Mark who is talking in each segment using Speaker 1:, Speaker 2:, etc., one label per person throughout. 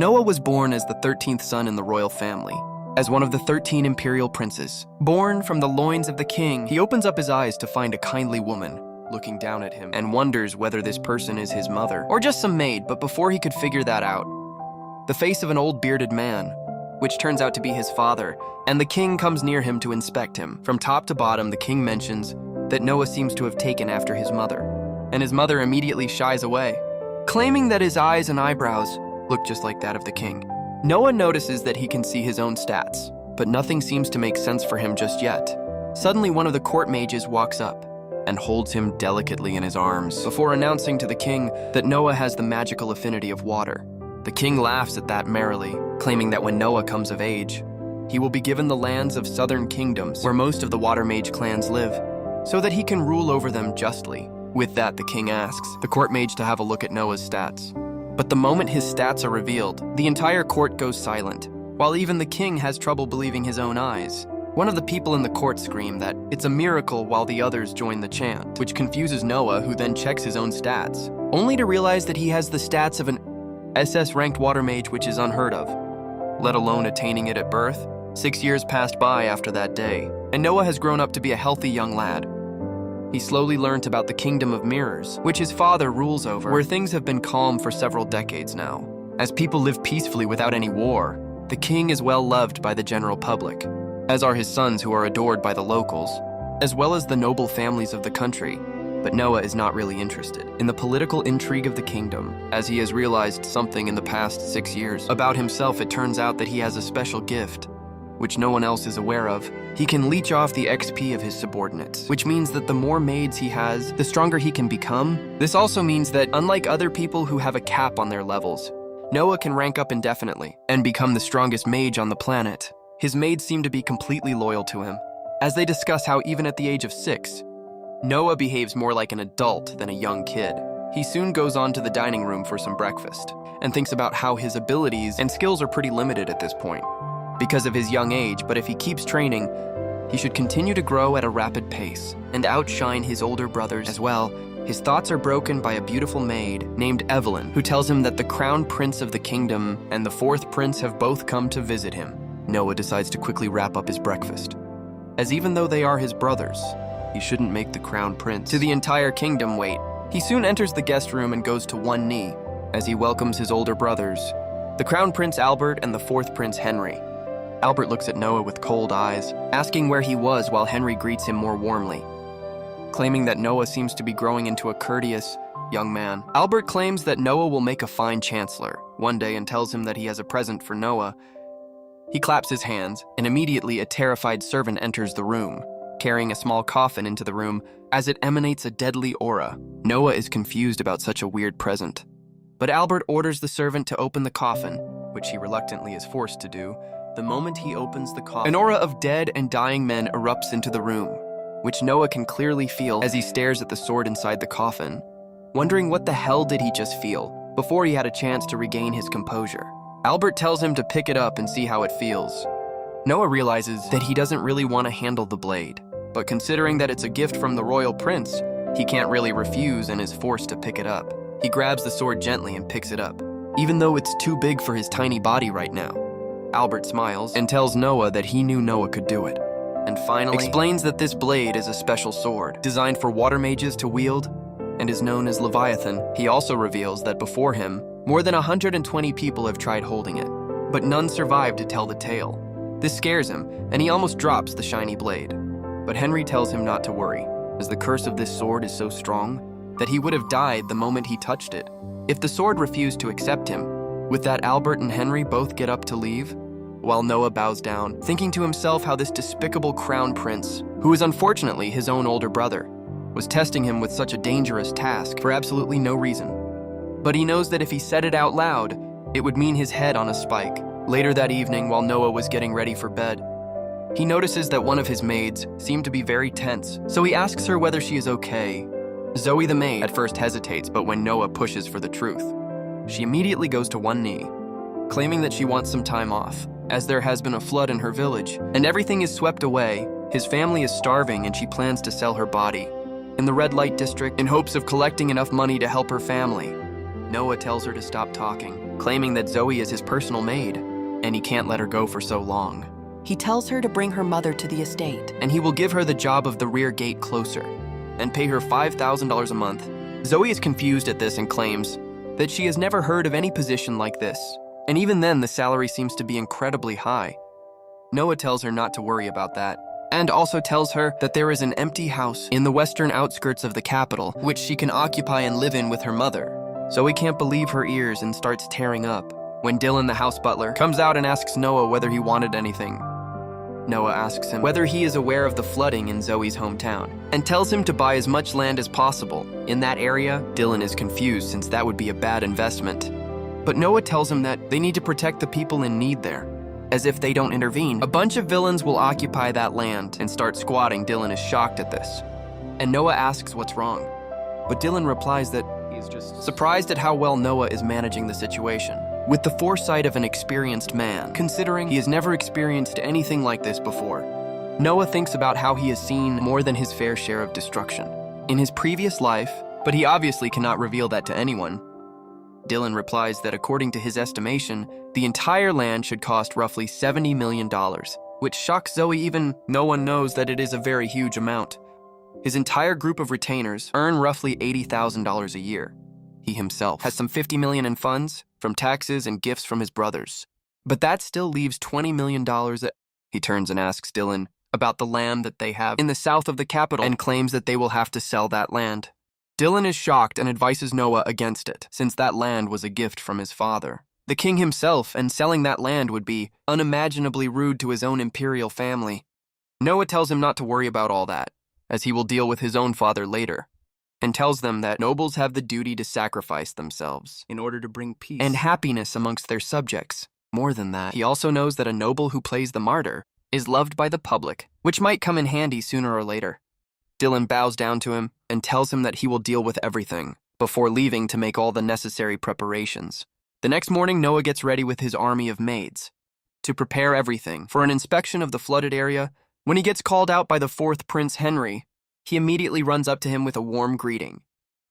Speaker 1: Noah was born as the 13th son in the royal family, as one of the 13 imperial princes. Born from the loins of the king, he opens up his eyes to find a kindly woman looking down at him and wonders whether this person is his mother or just some maid. But before he could figure that out, the face of an old bearded man, which turns out to be his father, and the king comes near him to inspect him. From top to bottom, the king mentions that Noah seems to have taken after his mother, and his mother immediately shies away, claiming that his eyes and eyebrows look just like that of the king. Noah notices that he can see his own stats, but nothing seems to make sense for him just yet. Suddenly, one of the court mages walks up and holds him delicately in his arms before announcing to the king that Noah has the magical affinity of water. The king laughs at that merrily, claiming that when Noah comes of age, he will be given the lands of southern kingdoms where most of the water mage clans live, so that he can rule over them justly. With that, the king asks the court mage to have a look at Noah's stats. But the moment his stats are revealed, the entire court goes silent, while even the king has trouble believing his own eyes. One of the people in the court scream that it's a miracle while the others join the chant, which confuses Noah, who then checks his own stats, only to realize that he has the stats of an SS-ranked water mage, which is unheard of, let alone attaining it at birth. 6 years passed by after that day, and Noah has grown up to be a healthy young lad. He slowly learnt about the kingdom of mirrors, which his father rules over, where things have been calm for several decades now. As people live peacefully without any war, the king is well loved by the general public, as are his sons, who are adored by the locals, as well as the noble families of the country. But Noah is not really interested in the political intrigue of the kingdom, as he has realized something in the past 6 years. About himself, it turns out that he has a special gift, which no one else is aware of. He can leech off the XP of his subordinates, which means that the more maids he has, the stronger he can become. This also means that, unlike other people who have a cap on their levels, Noah can rank up indefinitely and become the strongest mage on the planet. His maids seem to be completely loyal to him, as they discuss how even at the age of 6, Noah behaves more like an adult than a young kid. He soon goes on to the dining room for some breakfast, and thinks about how his abilities and skills are pretty limited at this point because of his young age, but if he keeps training, he should continue to grow at a rapid pace and outshine his older brothers as well. His thoughts are broken by a beautiful maid named Evelyn, who tells him that the crown prince of the kingdom and the fourth prince have both come to visit him. Noah decides to quickly wrap up his breakfast, as even though they are his brothers, he shouldn't make the crown prince to the entire kingdom wait. He soon enters the guest room and goes to one knee as he welcomes his older brothers, the crown prince Albert and the fourth prince Henry. Albert looks at Noah with cold eyes, asking where he was, while Henry greets him more warmly, claiming that Noah seems to be growing into a courteous young man. Albert claims that Noah will make a fine chancellor one day and tells him that he has a present for Noah. He claps his hands, and immediately a terrified servant enters the room, carrying a small coffin into the room as it emanates a deadly aura. Noah is confused about such a weird present, but Albert orders the servant to open the coffin, which he reluctantly is forced to do. The moment he opens the coffin, an aura of dead and dying men erupts into the room, which Noah can clearly feel as he stares at the sword inside the coffin, wondering what the hell did he just feel before he had a chance to regain his composure. Albert tells him to pick it up and see how it feels. Noah realizes that he doesn't really want to handle the blade, but considering that it's a gift from the royal prince, he can't really refuse and is forced to pick it up. He grabs the sword gently and picks it up, even though it's too big for his tiny body right now. Albert smiles and tells Noah that he knew Noah could do it, and finally explains that this blade is a special sword designed for water mages to wield and is known as Leviathan. He also reveals that before him, more than 120 people have tried holding it, but none survived to tell the tale. This scares him, and he almost drops the shiny blade. But Henry tells him not to worry, as the curse of this sword is so strong that he would have died the moment he touched it if the sword refused to accept him. With that, Albert and Henry both get up to leave, while Noah bows down, thinking to himself how this despicable crown prince, who is unfortunately his own older brother, was testing him with such a dangerous task for absolutely no reason. But he knows that if he said it out loud, it would mean his head on a spike. Later that evening, while Noah was getting ready for bed, he notices that one of his maids seemed to be very tense, so he asks her whether she is okay. Zoe the maid at first hesitates, but when Noah pushes for the truth, she immediately goes to one knee, claiming that she wants some time off, as there has been a flood in her village, and everything is swept away. His family is starving, and she plans to sell her body in the red light district in hopes of collecting enough money to help her family. Noah tells her to stop talking, claiming that Zoe is his personal maid, and he can't let her go for so long.
Speaker 2: He tells her to bring her mother to the estate.
Speaker 1: And he will give her the job of the rear gate closer, and pay her $5,000 a month. Zoe is confused at this and claims that she has never heard of any position like this, and even then the salary seems to be incredibly high. Noah tells her not to worry about that, and also tells her that there is an empty house in the western outskirts of the capital, which she can occupy and live in with her mother. Zoe can't believe her ears and starts tearing up when Dylan, the house butler, comes out and asks Noah whether he wanted anything. Noah asks him whether he is aware of the flooding in Zoe's hometown, and tells him to buy as much land as possible in that area. Dylan is confused since that would be a bad investment. But Noah tells him that they need to protect the people in need there, as if they don't intervene, a bunch of villains will occupy that land and start squatting. Dylan is shocked at this, and Noah asks what's wrong. But Dylan replies that he's just surprised at how well Noah is managing the situation, with the foresight of an experienced man, considering he has never experienced anything like this before. Noah thinks about how he has seen more than his fair share of destruction in his previous life, but he obviously cannot reveal that to anyone. Dylan replies that according to his estimation, the entire land should cost roughly $70 million, which shocks Zoe. Even no one knows that it is a very huge amount. His entire group of retainers earn roughly $80,000 a year. He himself has some $50 million in funds from taxes and gifts from his brothers. But that still leaves $20 million. He turns and asks Dylan about the land that they have in the south of the capital and claims that they will have to sell that land. Dylan is shocked and advises Noah against it, since that land was a gift from his father, the king himself, and selling that land would be unimaginably rude to his own imperial family. Noah tells him not to worry about all that, as he will deal with his own father later, and tells them that nobles have the duty to sacrifice themselves in order to bring peace and happiness amongst their subjects. More than that, he also knows that a noble who plays the martyr is loved by the public, which might come in handy sooner or later. Dylan bows down to him and tells him that he will deal with everything before leaving to make all the necessary preparations. The next morning, Noah gets ready with his army of maids to prepare everything for an inspection of the flooded area. When he gets called out by the fourth Prince Henry, he immediately runs up to him with a warm greeting,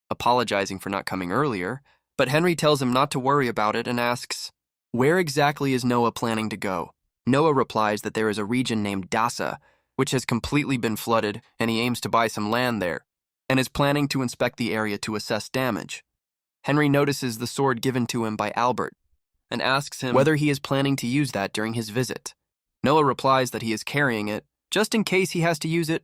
Speaker 1: apologizing for not coming earlier, but Henry tells him not to worry about it and asks, where exactly is Noah planning to go? Noah replies that there is a region named Dasa, which has completely been flooded, and he aims to buy some land there, and is planning to inspect the area to assess damage. Henry notices the sword given to him by Albert, and asks him whether he is planning to use that during his visit. Noah replies that he is carrying it, just in case he has to use it,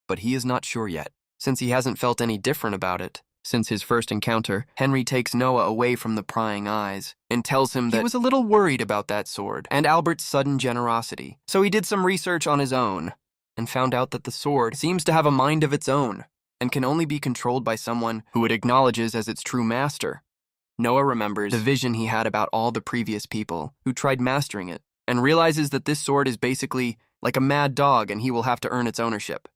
Speaker 1: but he is not sure yet, since he hasn't felt any different about it. Since his first encounter, Henry takes Noah away from the prying eyes and tells him that he was a little worried about that sword and Albert's sudden generosity. So he did some research on his own and found out that the sword seems to have a mind of its own and can only be controlled by someone who it acknowledges as its true master. Noah remembers the vision he had about all the previous people who tried mastering it and realizes that this sword is basically like a mad dog and he will have to earn its ownership.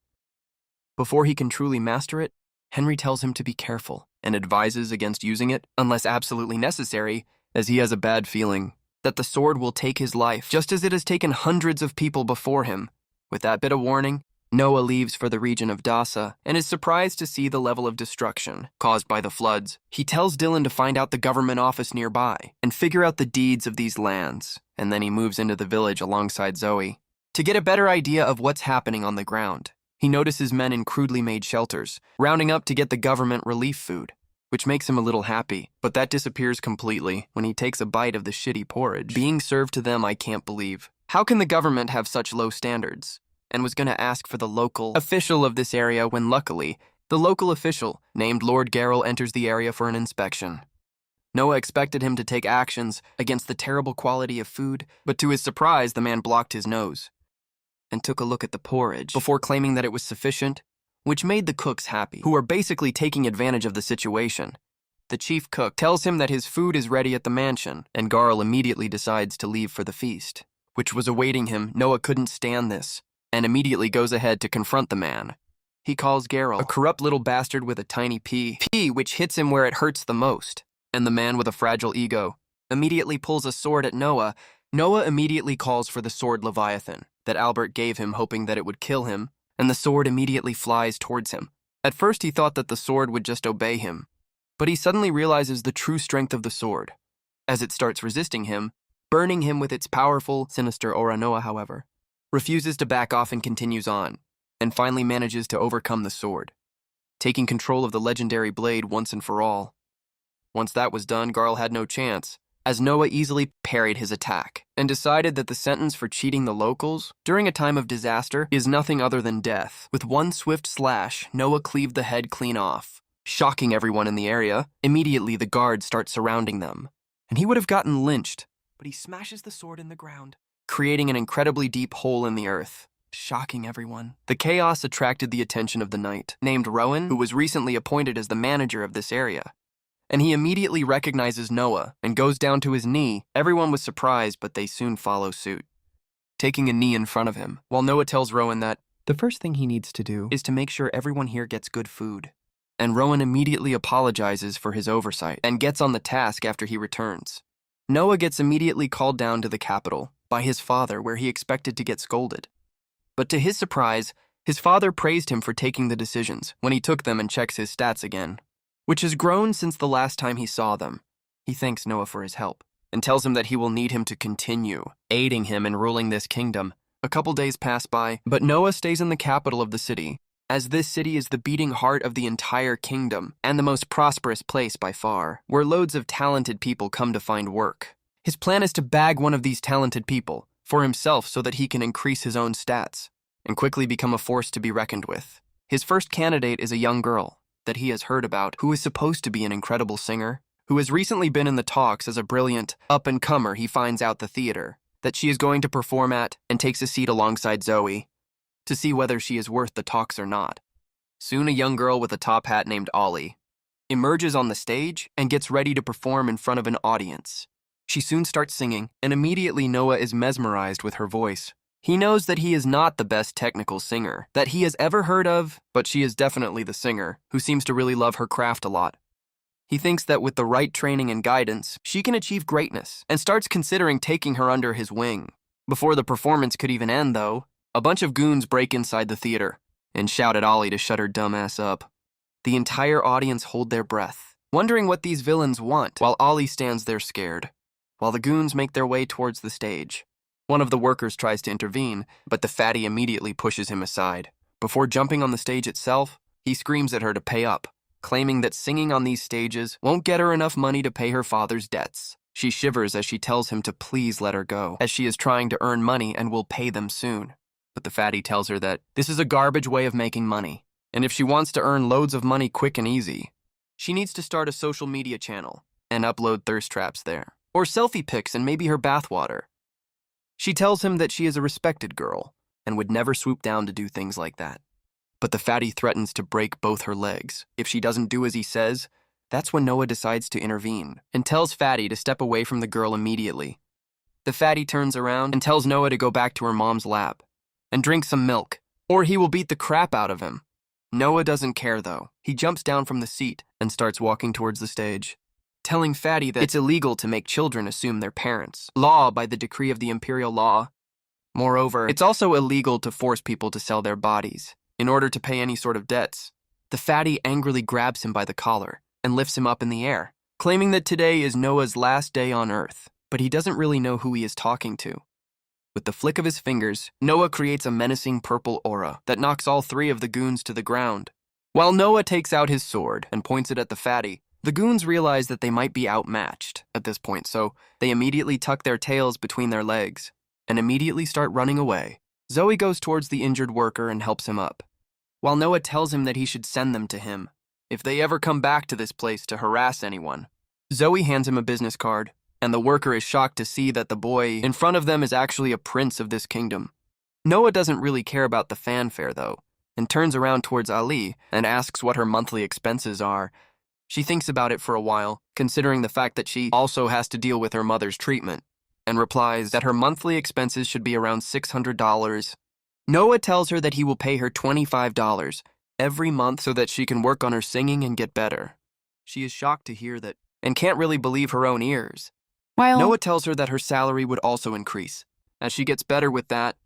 Speaker 1: Before he can truly master it, Henry tells him to be careful and advises against using it unless absolutely necessary, as he has a bad feeling that the sword will take his life, just as it has taken hundreds of people before him. With that bit of warning, Noah leaves for the region of Dasa and is surprised to see the level of destruction caused by the floods. He tells Dylan to find out the government office nearby and figure out the deeds of these lands, and then he moves into the village alongside Zoe to get a better idea of what's happening on the ground. He notices men in crudely made shelters, rounding up to get the government relief food, which makes him a little happy, but that disappears completely when he takes a bite of the shitty porridge being served to them. I can't believe. How can the government have such low standards? And was going to ask for the local official of this area when luckily, the local official, named Lord Garrel, enters the area for an inspection. Noah expected him to take actions against the terrible quality of food, but to his surprise, the man blocked his nose and took a look at the porridge before claiming that it was sufficient, which made the cooks happy, who are basically taking advantage of the situation. The chief cook tells him that his food is ready at the mansion, and Garl immediately decides to leave for the feast, which was awaiting him. Noah couldn't stand this, and immediately goes ahead to confront the man. He calls Garl a corrupt little bastard with a tiny P, which hits him where it hurts the most, and the man with a fragile ego immediately pulls a sword at Noah. Noah immediately calls for the sword Leviathan that Albert gave him, hoping that it would kill him, and the sword immediately flies towards him. At first he thought that the sword would just obey him, but he suddenly realizes the true strength of the sword. as it starts resisting him, burning him with its powerful, sinister aura. Noah, however, refuses to back off and continues on, and finally manages to overcome the sword, taking control of the legendary blade once and for all. Once that was done, Garl had no chance, as Noah easily parried his attack, and decided that the sentence for cheating the locals during a time of disaster is nothing other than death. With one swift slash, Noah cleaved the head clean off, shocking everyone in the area. Immediately, the guards start surrounding them, and he would have gotten lynched, but he smashes the sword in the ground, creating an incredibly deep hole in the earth, shocking everyone. The chaos attracted the attention of the knight, named Rowan, who was recently appointed as the manager of this area, and he immediately recognizes Noah and goes down to his knee. Everyone was surprised, but they soon follow suit, taking a knee in front of him, while Noah tells Rowan that the first thing he needs to do is to make sure everyone here gets good food. And Rowan immediately apologizes for his oversight and gets on the task after he returns. Noah gets immediately called down to the capital by his father, where he expected to get scolded. But to his surprise, his father praised him for taking the decisions when he took them and checks his stats again, which has grown since the last time he saw them. He thanks Noah for his help and tells him that he will need him to continue aiding him in ruling this kingdom. A couple days pass by, but Noah stays in the capital of the city, as this city is the beating heart of the entire kingdom and the most prosperous place by far, where loads of talented people come to find work. His plan is to bag one of these talented people for himself so that he can increase his own stats and quickly become a force to be reckoned with. His first candidate is a young girl that he has heard about, who is supposed to be an incredible singer, who has recently been in the talks as a brilliant up-and-comer. He finds out the theater that she is going to perform at and takes a seat alongside Zoe to see whether she is worth the talks or not. Soon a young girl with a top hat named Ollie emerges on the stage and gets ready to perform in front of an audience. She soon starts singing, and immediately Noah is mesmerized with her voice. He knows that he is not the best technical singer that he has ever heard of, but she is definitely the singer who seems to really love her craft a lot. He thinks that with the right training and guidance, she can achieve greatness, and starts considering taking her under his wing. Before the performance could even end, though, a bunch of goons break inside the theater and shout at Ollie to shut her dumb ass up. The entire audience hold their breath, wondering what these villains want, while Ollie stands there scared, while the goons make their way towards the stage. One of the workers tries to intervene, but the fatty immediately pushes him aside. Before jumping on the stage itself, he screams at her to pay up, claiming that singing on these stages won't get her enough money to pay her father's debts. She shivers as she tells him to please let her go, as she is trying to earn money and will pay them soon. But the fatty tells her that this is a garbage way of making money, and if she wants to earn loads of money quick and easy, she needs to start a social media channel and upload thirst traps there, or selfie pics and maybe her bathwater. She tells him that she is a respected girl and would never swoop down to do things like that. But the fatty threatens to break both her legs if she doesn't do as he says. That's when Noah decides to intervene and tells Fatty to step away from the girl immediately. The fatty turns around and tells Noah to go back to her mom's lab and drink some milk, or he will beat the crap out of him. Noah doesn't care, though. He jumps down from the seat and starts walking towards the stage, telling Fatty that it's illegal to make children assume their parents' law by the decree of the imperial law. Moreover, it's also illegal to force people to sell their bodies in order to pay any sort of debts. The fatty angrily grabs him by the collar and lifts him up in the air, claiming that today is Noah's last day on Earth, but he doesn't really know who he is talking to. With the flick of his fingers, Noah creates a menacing purple aura that knocks all three of the goons to the ground. While Noah takes out his sword and points it at the fatty, the goons realize that they might be outmatched at this point, so they immediately tuck their tails between their legs and immediately start running away. Zoe goes towards the injured worker and helps him up, while Noah tells him that he should send them to him if they ever come back to this place to harass anyone. Zoe hands him a business card, and the worker is shocked to see that the boy in front of them is actually a prince of this kingdom. Noah doesn't really care about the fanfare, though, and turns around towards Ali and asks what her monthly expenses are. She thinks about it for a while, considering the fact that she also has to deal with her mother's treatment, and replies that her monthly expenses should be around $600. Noah tells her that he will pay her $25 every month so that she can work on her singing and get better. She is shocked to hear that and can't really believe her own ears. Noah tells her that her salary would also increase as she gets better with that.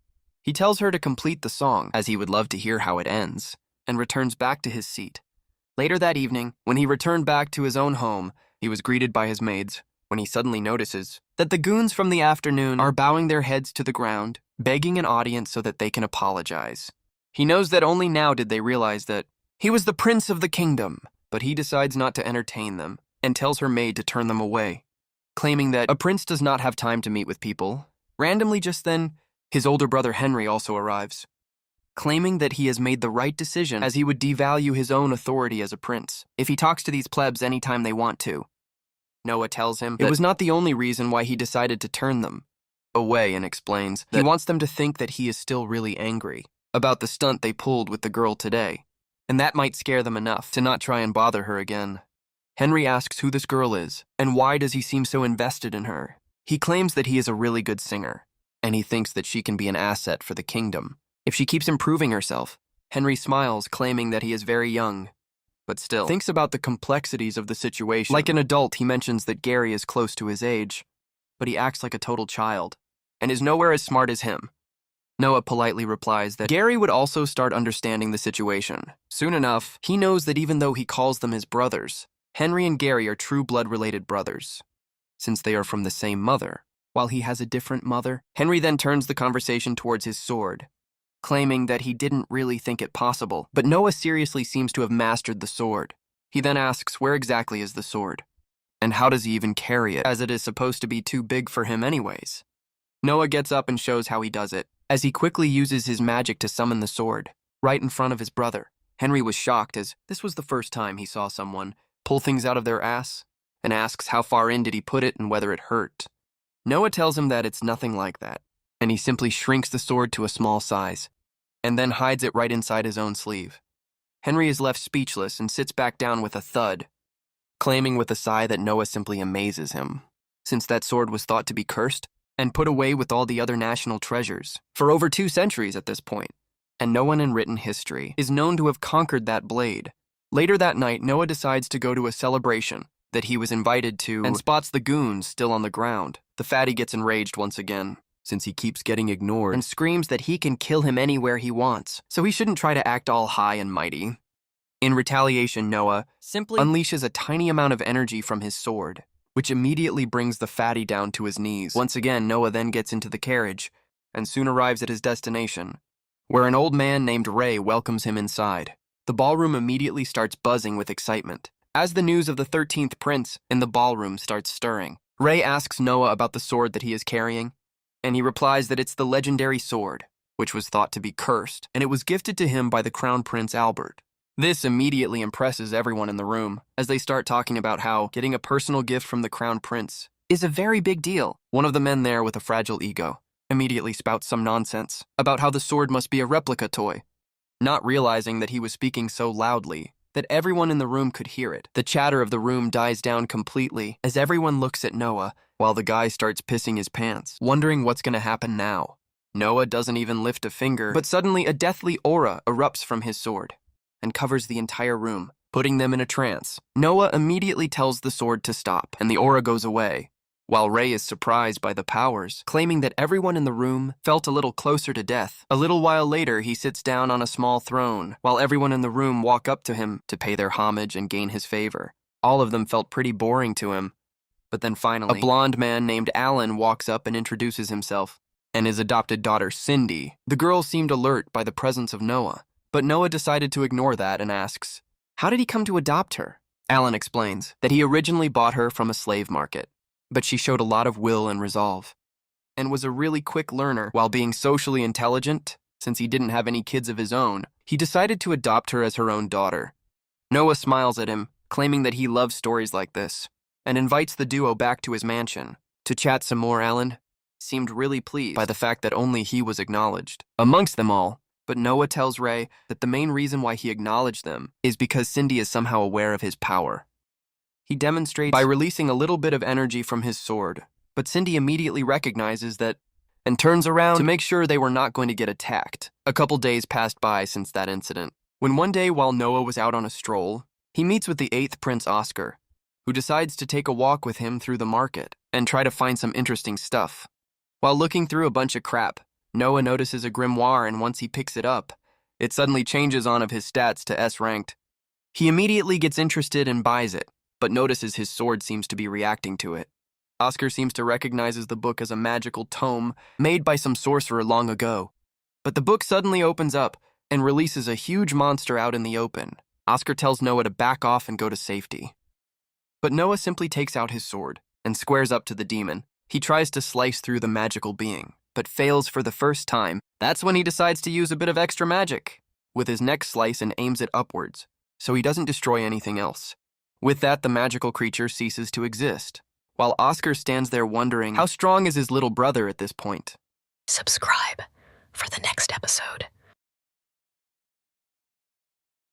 Speaker 1: He tells her to complete the song, as he would love to hear how it ends, and returns back to his seat. Later that evening, when he returned back to his own home, he was greeted by his maids, when he suddenly notices that the goons from the afternoon are bowing their heads to the ground, begging an audience so that they can apologize. He knows that only now did they realize that he was the prince of the kingdom, but he decides not to entertain them and tells her maid to turn them away, claiming that a prince does not have time to meet with people. Randomly just then, his older brother Henry also arrives, claiming that he has made the right decision as he would devalue his own authority as a prince if he talks to these plebs anytime they want to. Noah tells him that it was not the only reason why he decided to turn them away and explains that he wants them to think that he is still really angry about the stunt they pulled with the girl today, and that might scare them enough to not try and bother her again. Henry asks who this girl is and why does he seem so invested in her. He claims that he is a really good singer, and he thinks that she can be an asset for the kingdom if she keeps improving herself. Henry smiles, claiming that he is very young, but still thinks about the complexities of the situation. Like an adult, he mentions that Gary is close to his age, but he acts like a total child and is nowhere as smart as him. Noah politely replies that Gary would also start understanding the situation. Soon enough, he knows that even though he calls them his brothers, Henry and Gary are true blood-related brothers, since they are from the same mother, while he has a different mother. Henry then turns the conversation towards his sword, claiming that he didn't really think it possible, but Noah seriously seems to have mastered the sword. He then asks where exactly is the sword, and how does he even carry it, as it is supposed to be too big for him anyways. Noah gets up and shows how he does it, as he quickly uses his magic to summon the sword, right in front of his brother. Henry was shocked, as this was the first time he saw someone pull things out of their ass, and asks how far in did he put it and whether it hurt. Noah tells him that it's nothing like that, and he simply shrinks the sword to a small size, and then hides it right inside his own sleeve. Henry is left speechless and sits back down with a thud, claiming with a sigh that Noah simply amazes him, since that sword was thought to be cursed and put away with all the other national treasures for over 2 centuries at this point, and no one in written history is known to have conquered that blade. Later that night, Noah decides to go to a celebration that he was invited to and spots the goons still on the ground. The fatty gets enraged once again, since he keeps getting ignored, and screams that he can kill him anywhere he wants, so he shouldn't try to act all high and mighty. In retaliation, Noah simply unleashes a tiny amount of energy from his sword, which immediately brings the fatty down to his knees. Once again, Noah then gets into the carriage and soon arrives at his destination, where an old man named Ray welcomes him inside. The ballroom immediately starts buzzing with excitement, as the news of the 13th prince in the ballroom starts stirring. Ray asks Noah about the sword that he is carrying, and he replies that it's the legendary sword, which was thought to be cursed, and it was gifted to him by the Crown Prince Albert. This immediately impresses everyone in the room, as they start talking about how getting a personal gift from the Crown Prince is a very big deal. One of the men there with a fragile ego immediately spouts some nonsense about how the sword must be a replica toy, not realizing that he was speaking so loudly that everyone in the room could hear it. The chatter of the room dies down completely as everyone looks at Noah while the guy starts pissing his pants, wondering what's going to happen now. Noah doesn't even lift a finger, but suddenly a deathly aura erupts from his sword and covers the entire room, putting them in a trance. Noah immediately tells the sword to stop, and the aura goes away, while Ray is surprised by the powers, claiming that everyone in the room felt a little closer to death. A little while later, he sits down on a small throne, while everyone in the room walk up to him to pay their homage and gain his favor. All of them felt pretty boring to him, but then finally, a blonde man named Alan walks up and introduces himself, and his adopted daughter, Cindy. The girl seemed alert by the presence of Noah, but Noah decided to ignore that and asks, how did he come to adopt her? Alan explains that he originally bought her from a slave market, but she showed a lot of will and resolve, and was a really quick learner. While being socially intelligent, since he didn't have any kids of his own, he decided to adopt her as her own daughter. Noah smiles at him, claiming that he loves stories like this, and invites the duo back to his mansion to chat some more. Alan seemed really pleased by the fact that only he was acknowledged amongst them all, but Noah tells Ray that the main reason why he acknowledged them is because Cindy is somehow aware of his power. He demonstrates by releasing a little bit of energy from his sword, but Cindy immediately recognizes that and turns around to make sure they were not going to get attacked. A couple days passed by since that incident, when one day while Noah was out on a stroll, he meets with the 8th Prince Oscar, who decides to take a walk with him through the market and try to find some interesting stuff. While looking through a bunch of crap, Noah notices a grimoire, and once he picks it up, it suddenly changes on of his stats to S-ranked. He immediately gets interested and buys it, but notices his sword seems to be reacting to it. Oscar seems to recognizes the book as a magical tome made by some sorcerer long ago. But the book suddenly opens up and releases a huge monster out in the open. Oscar tells Noah to back off and go to safety. But Noah simply takes out his sword and squares up to the demon. He tries to slice through the magical being, but fails for the first time. That's when he decides to use a bit of extra magic with his next slice and aims it upwards, so he doesn't destroy anything else. With that, the magical creature ceases to exist, while Oscar stands there wondering how strong is his little brother at this point.
Speaker 2: Subscribe for the next episode.